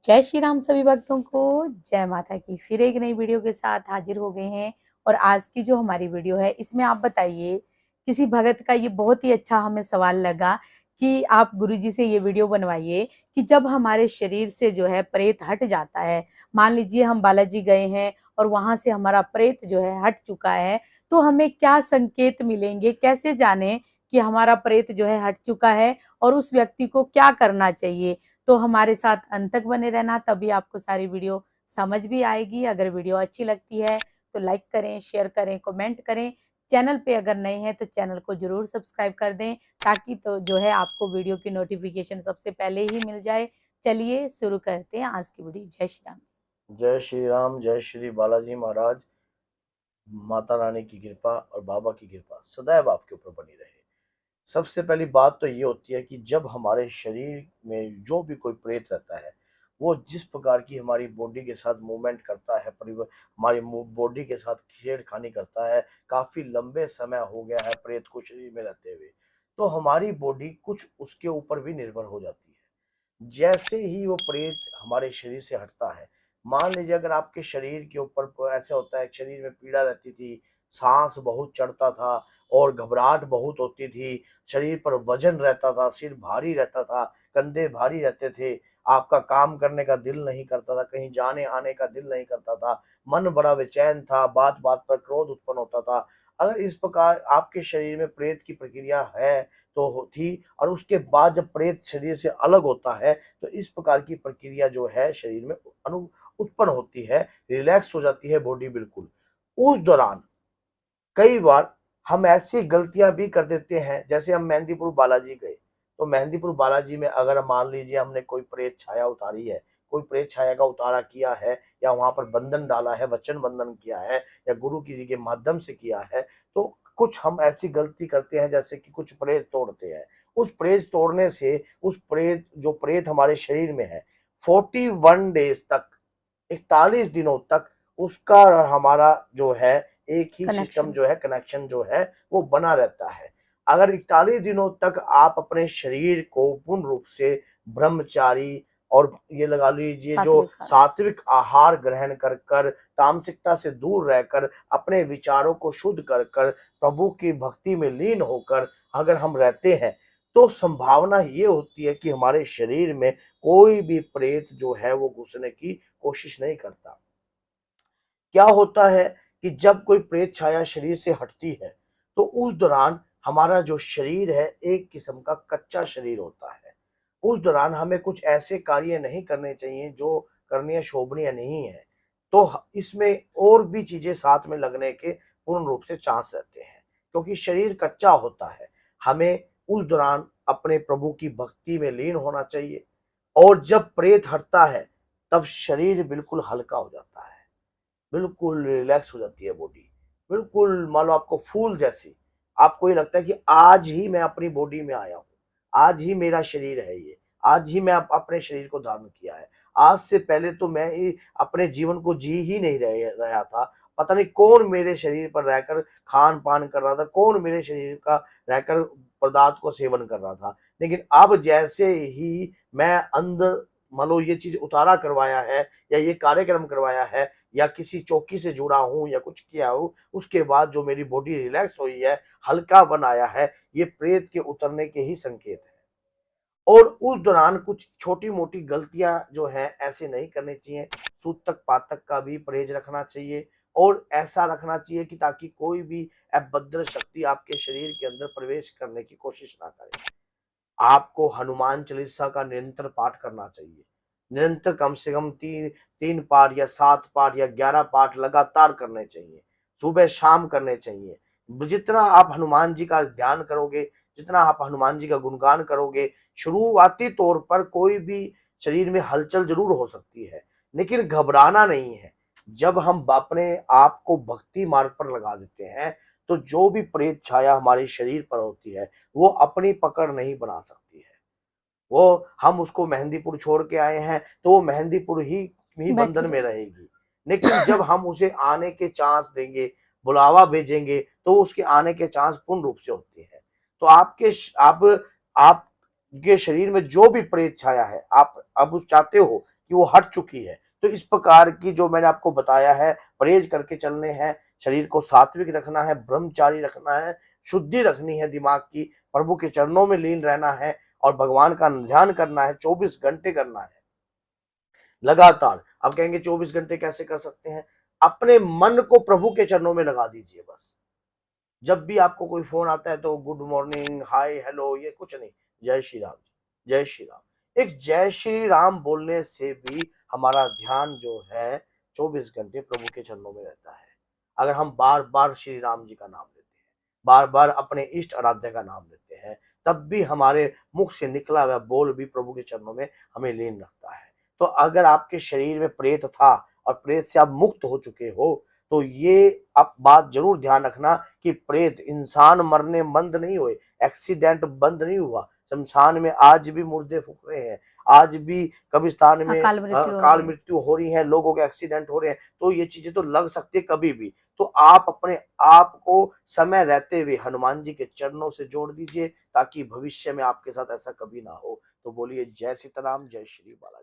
जय श्री राम सभी भक्तों को, जय माता की। फिर एक नई वीडियो के साथ हाजिर हो गए हैं। और आज की जो हमारी वीडियो है इसमें आप बताइए, किसी भगत का ये बहुत ही अच्छा हमें सवाल लगा कि आप गुरुजी से ये वीडियो बनवाइए कि जब हमारे शरीर से जो है प्रेत हट जाता है, मान लीजिए हम बालाजी गए हैं और वहां से हमारा प्रेत जो है हट चुका है, तो हमें क्या संकेत मिलेंगे, कैसे जाने कि हमारा प्रेत जो है हट चुका है और उस व्यक्ति को क्या करना चाहिए। तो हमारे साथ अंत तक बने रहना, तभी आपको सारी वीडियो समझ भी आएगी। अगर वीडियो अच्छी लगती है तो लाइक करें, शेयर करें, कमेंट करें। चैनल पे अगर नए हैं तो चैनल को जरूर सब्सक्राइब कर दें, ताकि तो जो है आपको वीडियो की नोटिफिकेशन सबसे पहले ही मिल जाए। चलिए शुरू करते हैं आज की वीडियो। जय श्री राम। जय श्री राम, जय श्री बालाजी महाराज। माता रानी की कृपा और बाबा की कृपा सदैव आपके ऊपर बनी रहे। सबसे पहली बात तो ये होती है कि जब हमारे शरीर में जो भी कोई प्रेत रहता है, वो जिस प्रकार की हमारी बॉडी के साथ मूवमेंट करता है, हमारी बॉडी के साथ छेड़खानी करता है, काफी लंबे समय हो गया है प्रेत को शरीर में रहते हुए, तो हमारी बॉडी कुछ उसके ऊपर भी निर्भर हो जाती है। जैसे ही वो प्रेत हमारे शरीर से हटता है, मान लीजिए अगर आपके शरीर के ऊपर ऐसा होता है, शरीर में पीड़ा रहती थी, सांस बहुत चढ़ता था और घबराहट बहुत होती थी, शरीर पर वजन रहता था, सिर भारी रहता था, कंधे भारी रहते थे, आपका काम करने का दिल नहीं करता था, कहीं जाने आने का दिल नहीं करता था, मन बड़ा बेचैन था, बात बात पर क्रोध उत्पन्न होता था। अगर इस प्रकार आपके शरीर में प्रेत की प्रक्रिया है तो थी, और उसके बाद जब प्रेत शरीर से अलग होता है तो इस प्रकार की प्रक्रिया जो है शरीर में अनु उत्पन्न होती है, रिलैक्स हो जाती है बॉडी बिल्कुल। उस दौरान कई बार हम ऐसी गलतियां भी कर देते हैं, जैसे हम मेहंदीपुर बालाजी गए, तो मेहंदीपुर बालाजी में अगर मान लीजिए हमने कोई प्रेत छाया उतारी है, कोई प्रेत छाया का उतारा किया है, या वहां पर बंधन डाला है, वचन बंधन किया है, या गुरु जी के माध्यम से किया है, तो कुछ हम ऐसी गलती करते हैं जैसे कि कुछ प्रेत तोड़ते हैं। उस प्रेत तोड़ने से उस प्रेत हमारे शरीर में है, 41 डेज तक, 41 दिनों तक उसका और हमारा जो है एक ही सिस्टम कनेक्शन। जो है, कनेक्शन जो है वो बना रहता है। अगर 41 दिनों तक आप अपने शरीर को पूर्ण रूप से ब्रह्मचारी और ये लगा लीजिए जो सात्विक खाना। सात्विक आहार ग्रहण कर कर, तामसिकता से दूर रहकर, अपने विचारों को शुद्ध कर कर, प्रभु की भक्ति में लीन होकर अगर हम रहते हैं, तो संभावना ये होती है कि हमारे शरीर में कोई भी प्रेत जो है वो घुसने की कोशिश नहीं करता। क्या होता है कि जब कोई प्रेत छाया शरीर से हटती है, तो उस दौरान हमारा जो शरीर है एक किस्म का कच्चा शरीर होता है। उस दौरान हमें कुछ ऐसे कार्य नहीं करने चाहिए जो करने शोभनीय नहीं है। तो इसमें और भी चीजें साथ में लगने के पूर्ण रूप से चांस रहते हैं, क्योंकि शरीर कच्चा होता है। हमें उस दौरान अपने प्रभु की भक्ति में लीन होना चाहिए, और जब प्रेत हटता है तब शरीर बिल्कुल हल्का हो जाता है, बिल्कुल रिलैक्स हो जाती है बॉडी, बिल्कुल मान लो आपको फूल जैसी। आपको ये लगता है कि आज ही मैं अपनी बॉडी में आया हूँ, आज ही मेरा शरीर है ये, आज ही मैं अपने शरीर को धारण किया है। आज से पहले तो मैं अपने जीवन को जी ही नहीं रहा था। पता नहीं कौन मेरे शरीर पर रहकर खान पान कर रहा था, कौन मेरे शरीर का रहकर पदार्थ को सेवन कर रहा था। लेकिन अब जैसे ही मैं अंदर मान लो ये चीज उतारा करवाया है, या ये कार्यक्रम करवाया है, या किसी चौकी से जुड़ा हूँ, या कुछ किया हूँ, उसके बाद जो मेरी बॉडी रिलैक्स हुई है, हल्का बनाया है, ये प्रेत के उतरने के ही संकेत है। और उस दौरान कुछ छोटी मोटी गलतियां जो है ऐसे नहीं करनी चाहिए। सूतक पातक का भी परहेज रखना चाहिए, और ऐसा रखना चाहिए कि ताकि कोई भी अभद्र शक्ति आपके शरीर के अंदर प्रवेश करने की कोशिश ना करे। आपको हनुमान चालीसा का निरंतर पाठ करना चाहिए। निरंतर कम से कम 3 पाठ या 7 पाठ या 11 पाठ लगातार करने चाहिए। सुबह शाम करने चाहिए। जितना आप हनुमान जी का ध्यान करोगे, जितना आप हनुमान जी का गुणगान करोगे, शुरुआती तौर पर कोई भी शरीर में हलचल ज़रूर हो सकती है, लेकिन घबराना नहीं है। जब हम अपने आप को भक्ति मार्ग पर लगा देते हैं, तो जो भी प्रेत छाया हमारे शरीर पर होती है, वो अपनी पकड़ नहीं बना सकती है। वो हम उसको मेहंदीपुर छोड़ के आए हैं, तो वो मेहंदीपुर ही बैठी बंधन में रहेगी। रहेगी। लेकिन जब हम उसे आने के चांस देंगे, बुलावा भेजेंगे, तो उसके आने के चांस पूर्ण रूप से होते हैं। तो आप के शरीर में जो भी प्रेत छाया है, आप अब चाहते हो कि वो हट चुकी है, तो इस प्रकार की जो मैंने आपको बताया है, परहेज करके चलने हैं, शरीर को सात्विक रखना है, ब्रह्मचारी रखना है, शुद्धि रखनी है दिमाग की, प्रभु के चरणों में लीन रहना है और भगवान का ध्यान करना है, 24 घंटे करना है लगातार। आप कहेंगे 24 घंटे कैसे कर सकते हैं? अपने मन को प्रभु के चरणों में लगा दीजिए बस। जब भी आपको कोई फोन आता है तो गुड मॉर्निंग, हाय, हेलो, ये कुछ नहीं, जय श्री राम, जय श्री राम। एक जय श्री राम बोलने से भी हमारा ध्यान जो है 24 घंटे प्रभु के चरणों में रहता है। अगर हम बार बार श्री राम जी का नाम लेते हैं, बार बार अपने इष्ट आराध्य का नाम लेते हैं, तब भी हमारे मुख से निकला हुआ बोल भी प्रभु के चरणों में हमें लीन रखता है। तो अगर आपके शरीर में प्रेत था और प्रेत से आप मुक्त हो चुके हो, तो ये आप बात जरूर ध्यान रखना कि प्रेत, इंसान मरने बंद नहीं हुए, एक्सीडेंट बंद नहीं हुआ, शमशान में आज भी मुर्दे फूक रहे हैं, आज भी कब्रिस्तान में अकाल मृत्यु हो काल रही है। मृत्यु हो रही है, लोगों के एक्सीडेंट हो रहे हैं। तो ये चीजें तो लग सकती है कभी भी। तो आप अपने आप को समय रहते हुए हनुमान जी के चरणों से जोड़ दीजिए, ताकि भविष्य में आपके साथ ऐसा कभी ना हो। तो बोलिए जय सीताराम, जय श्री बालाजी।